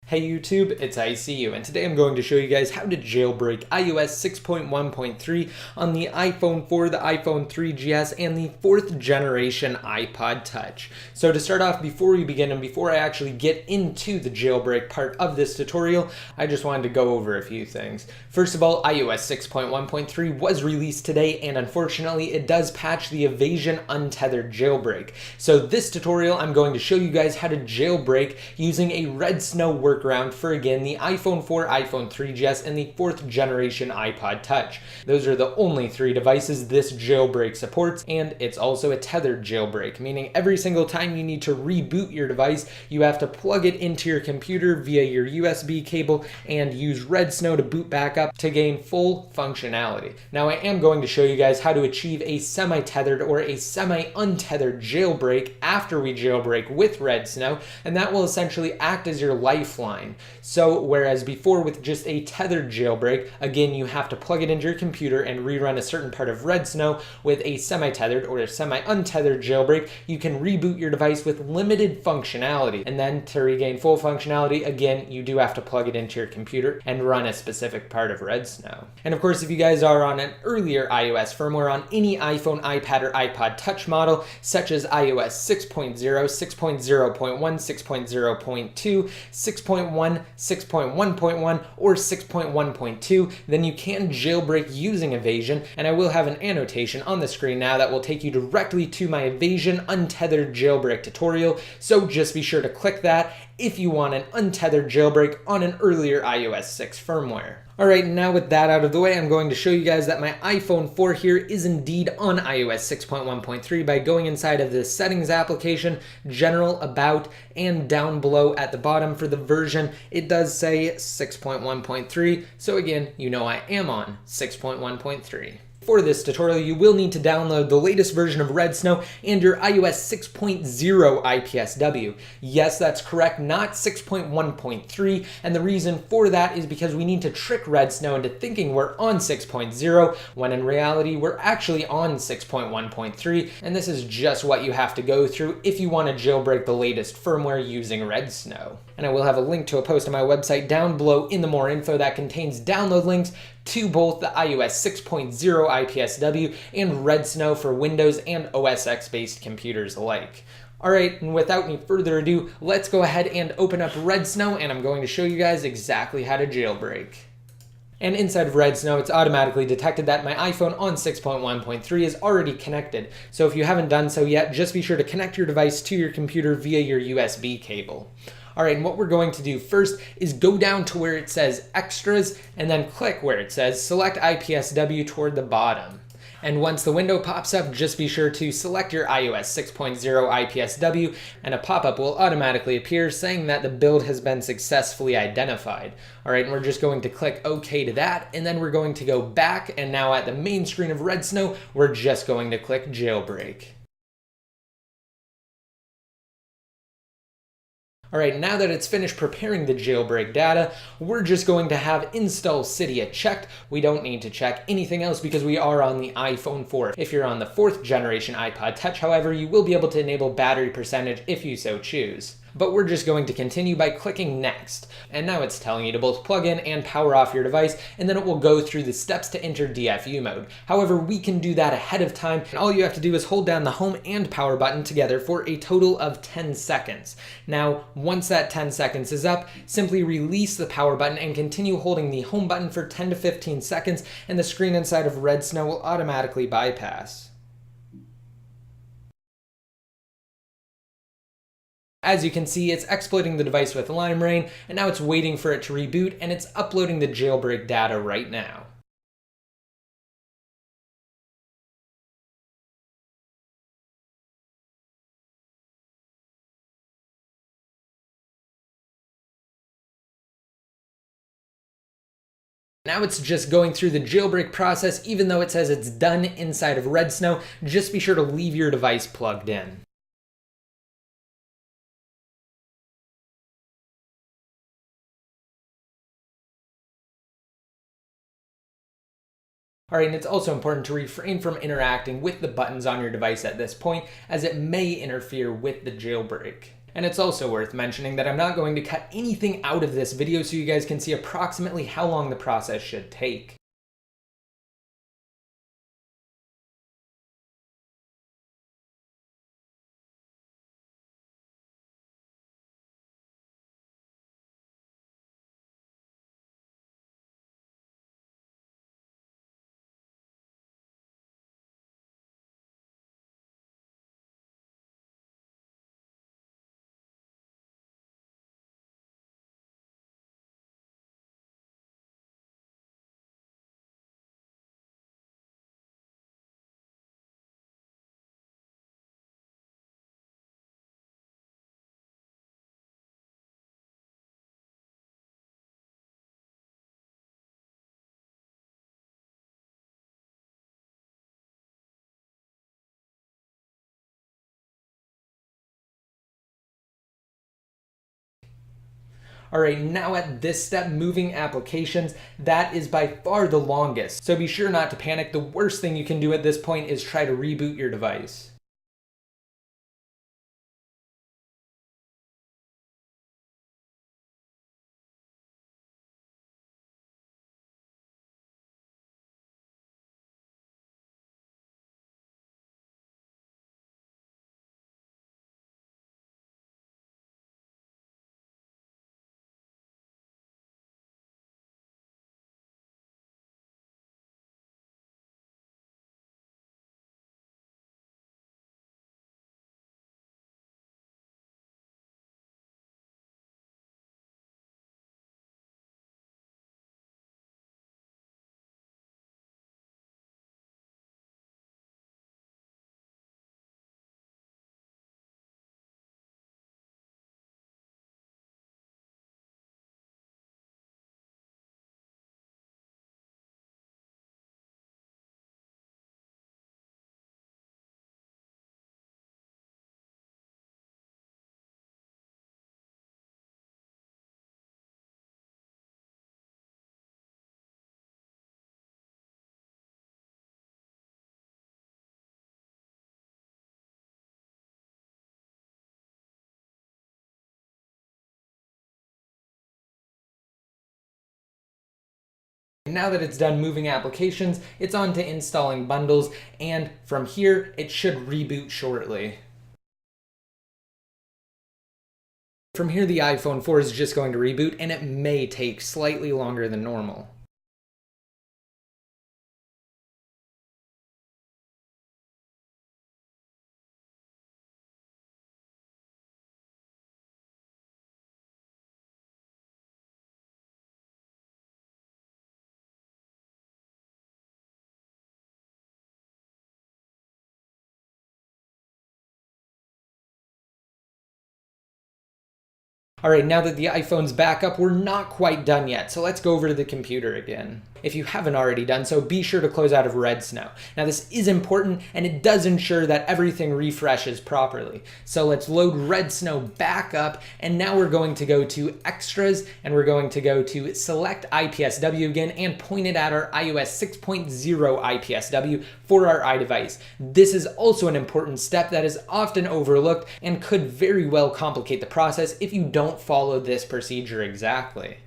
Hey YouTube, it's ICU, and today I'm going to show you guys how to jailbreak iOS 6.1.3 on the iPhone 4, the iPhone 3GS, and the 4th generation iPod Touch. So to start off, before we begin and before I actually get into the jailbreak part of this tutorial, I just wanted to go over a few things. First of all, iOS 6.1.3 was released today, and unfortunately it does patch the Evasion Untethered jailbreak. So this tutorial, I'm going to show you guys how to jailbreak using a red snow workaround for, again, the iPhone 4, iPhone 3GS, and the 4th generation iPod Touch. Those are the only 3 devices this jailbreak supports, and it's also a tethered jailbreak, meaning every single time you need to reboot your device, you have to plug it into your computer via your USB cable and use red snow to boot back up to gain full functionality. Now, I am going to show you guys how to achieve a semi-tethered or a semi-untethered jailbreak after we jailbreak with red snow, and that will essentially act as your lifeline. So whereas before with just a tethered jailbreak, again, you have to plug it into your computer and rerun a certain part of red snow, with a semi-tethered or a semi-untethered jailbreak, you can reboot your device with limited functionality. And then to regain full functionality, again, you do have to plug it into your computer and run a specific part of red snow. And of course, if you guys are on an earlier iOS firmware on any iPhone, iPad, or iPod Touch model, such as iOS 6.0, 6.0.1, 6.0.2, 6.1, 6.1.1, or 6.1.2, then you can jailbreak using Evasion, and I will have an annotation on the screen now that will take you directly to my Evasion Untethered jailbreak tutorial, so just be sure to click that if you want an untethered jailbreak on an earlier iOS 6 firmware. Alright, now with that out of the way, I'm going to show you guys that my iPhone 4 here is indeed on iOS 6.1.3 by going inside of the Settings application, General, About, and down below at the bottom for the version, it does say 6.1.3, so again, you know I am on 6.1.3. For this tutorial, you will need to download the latest version of Red Snow and your iOS 6.0 IPSW. Yes, that's correct, not 6.1.3, and the reason for that is because we need to trick Red Snow into thinking we're on 6.0, when in reality we're actually on 6.1.3, and this is just what you have to go through if you want to jailbreak the latest firmware using Red Snow. And I will have a link to a post on my website down below in the more info that contains download links to both the iOS 6.0 IPSW and Red Snow for Windows and OS X based computers alike. Alright, and without any further ado, let's go ahead and open up Red Snow, and I'm going to show you guys exactly how to jailbreak. And inside of Red Snow, it's automatically detected that my iPhone on 6.1.3 is already connected. So if you haven't done so yet, just be sure to connect your device to your computer via your USB cable. Alright, and what we're going to do first is go down to where it says Extras, and then click where it says Select IPSW toward the bottom. And once the window pops up, just be sure to select your iOS 6.0 IPSW, and a pop-up will automatically appear saying that the build has been successfully identified. Alright, and we're just going to click OK to that, and then we're going to go back, and now at the main screen of Red Snow, we're just going to click Jailbreak. Alright, now that it's finished preparing the jailbreak data, we're just going to have Install Cydia checked. We don't need to check anything else because we are on the iPhone 4. If you're on the 4th generation iPod Touch, however, you will be able to enable battery percentage if you so choose. But we're just going to continue by clicking Next. And now it's telling you to both plug in and power off your device, and then it will go through the steps to enter DFU mode. However, we can do that ahead of time, and all you have to do is hold down the home and power button together for a total of 10 seconds. Now, once that 10 seconds is up, simply release the power button and continue holding the home button for 10 to 15 seconds, and the screen inside of Red Snow will automatically bypass. As you can see, it's exploiting the device with Lime Rain, and now it's waiting for it to reboot, and it's uploading the jailbreak data right now. Now it's just going through the jailbreak process, even though it says it's done inside of Red Snow. Just be sure to leave your device plugged in. Alright, and it's also important to refrain from interacting with the buttons on your device at this point, as it may interfere with the jailbreak. And it's also worth mentioning that I'm not going to cut anything out of this video so you guys can see approximately how long the process should take. Alright, now at this step, moving applications, that is by far the longest. So be sure not to panic. The worst thing you can do at this point is try to reboot your device. Now that it's done moving applications, it's on to installing bundles, and from here, it should reboot shortly. From here, the iPhone 4 is just going to reboot, and it may take slightly longer than normal. Alright, now that the iPhone's back up, we're not quite done yet, so let's go over to the computer again. If you haven't already done so, be sure to close out of Red Snow. Now this is important, and it does ensure that everything refreshes properly. So let's load Red Snow back up, and now we're going to go to Extras, and we're going to go to Select IPSW again, and point it at our iOS 6.0 IPSW for our iDevice. This is also an important step that is often overlooked and could very well complicate the process if you don't follow this procedure exactly.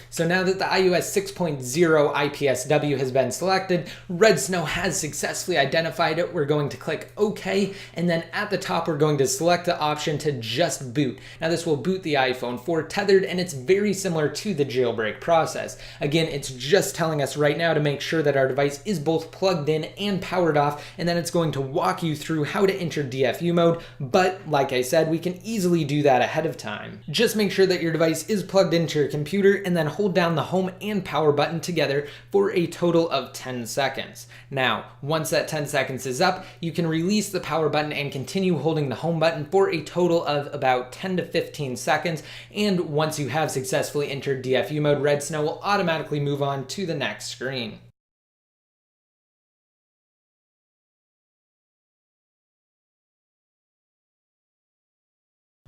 So now that the iOS 6.0 IPSW has been selected, Red Snow has successfully identified it. We're going to click OK, and then at the top we're going to select the option to just boot. Now this will boot the iPhone 4 tethered, and it's very similar to the jailbreak process. Again, it's just telling us right now to make sure that our device is both plugged in and powered off, and then it's going to walk you through how to enter DFU mode, but like I said, we can easily do that ahead of time. Just make sure that your device is plugged into your computer, and then hold down the home and power button together for a total of 10 seconds. Now, once that 10 seconds is up, you can release the power button and continue holding the home button for a total of about 10 to 15 seconds. And once you have successfully entered DFU mode, Red Snow will automatically move on to the next screen.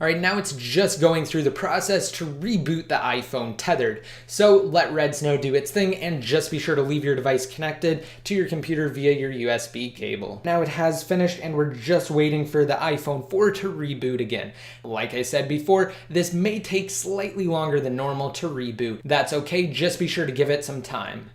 Alright, now it's just going through the process to reboot the iPhone tethered. So let Red Snow do its thing and just be sure to leave your device connected to your computer via your USB cable. Now it has finished and we're just waiting for the iPhone 4 to reboot again. Like I said before, this may take slightly longer than normal to reboot. That's okay, just be sure to give it some time.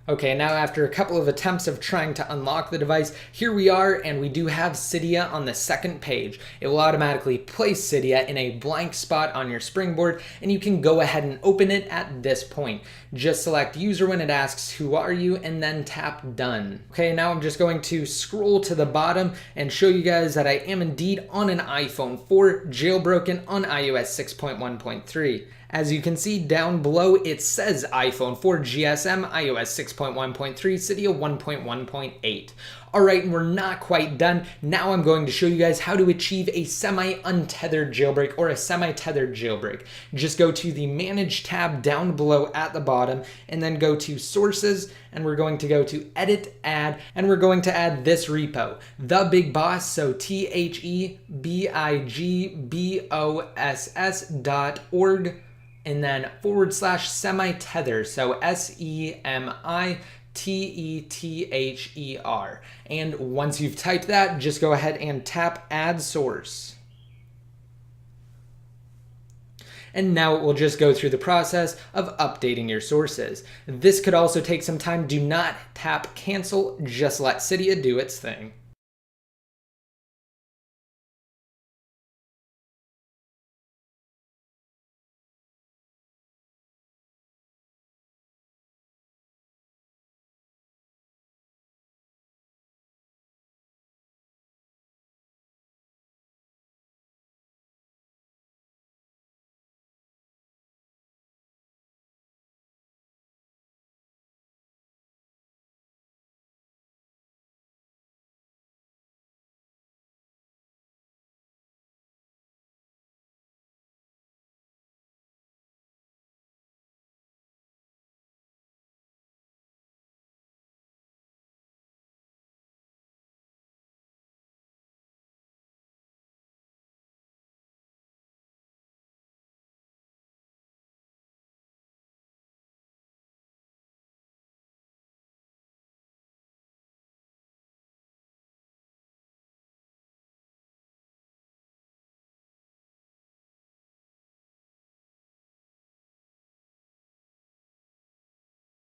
Okay, now after a couple of attempts of trying to unlock the device, here we are, and we do have Cydia on the second page. It will automatically place Cydia in a blank spot on your springboard, and you can go ahead and open it at this point. Just select user when it asks who are you, and then tap done. Okay, now I'm just going to scroll to the bottom and show you guys that I am indeed on an iPhone 4 jailbroken on iOS 6.1.3. As you can see down below, it says iPhone 4 GSM, iOS 6.1.3, Cydia 1.1.8. Alright, and we're not quite done. Now I'm going to show you guys how to achieve a semi-untethered jailbreak or a semi-tethered jailbreak. Just go to the Manage tab down below at the bottom and then go to Sources, and we're going to go to Edit, Add, and we're going to add this repo, The Big Boss, so THEBIGBOSS.org, and then /semi-tether, so SEMITETHER. And once you've typed that, just go ahead and tap Add Source. And now it will just go through the process of updating your sources. This could also take some time. Do not tap Cancel, just let Cydia do its thing.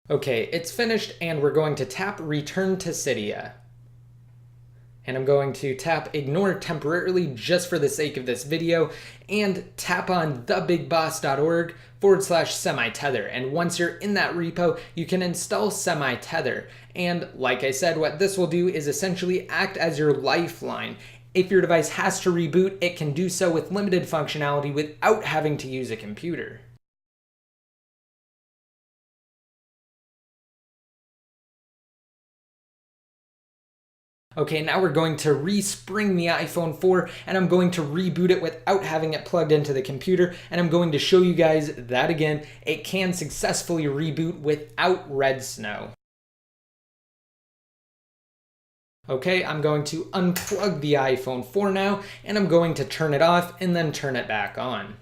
Okay, it's finished, and we're going to tap Return to Cydia. And I'm going to tap Ignore temporarily just for the sake of this video, and tap on thebigboss.org /semi-tether. And once you're in that repo, you can install semi-tether. And like I said, what this will do is essentially act as your lifeline. If your device has to reboot, it can do so with limited functionality without having to use a computer. Okay, now we're going to respring the iPhone 4, and I'm going to reboot it without having it plugged into the computer, and I'm going to show you guys that again, it can successfully reboot without Red Snow. Okay, I'm going to unplug the iPhone 4 now, and I'm going to turn it off and then turn it back on.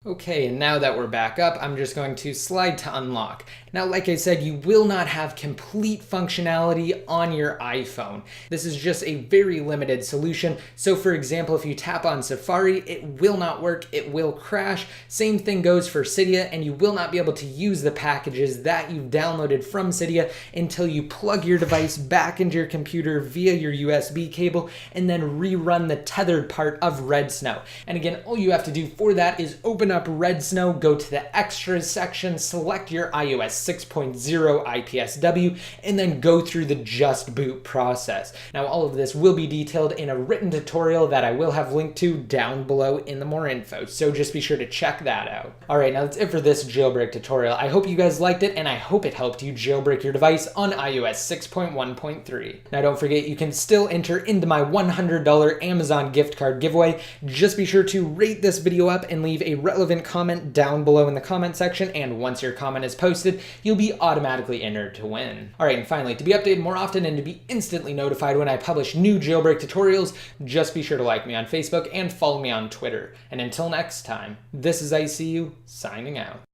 Okay, and now that we're back up, I'm just going to slide to unlock. Now, like I said, you will not have complete functionality on your iPhone. This is just a very limited solution. So for example, if you tap on Safari, it will not work, it will crash. Same thing goes for Cydia, and you will not be able to use the packages that you've downloaded from Cydia until you plug your device back into your computer via your USB cable and then rerun the tethered part of Red Snow. And again, all you have to do for that is open up Red Snow, go to the extras section, select your iOS 6.0 IPSW, and then go through the just boot process. Now, all of this will be detailed in a written tutorial that I will have linked to down below in the more info, so just be sure to check that out. All right, now that's it for this jailbreak tutorial. I hope you guys liked it, and I hope it helped you jailbreak your device on iOS 6.1.3. Now, don't forget, you can still enter into my $100 Amazon gift card giveaway. Just be sure to rate this video up and leave a relevant comment down below in the comment section, and once your comment is posted, you'll be automatically entered to win. All right, and finally, to be updated more often and to be instantly notified when I publish new jailbreak tutorials, just be sure to like me on Facebook and follow me on Twitter. And until next time, this is ICU signing out.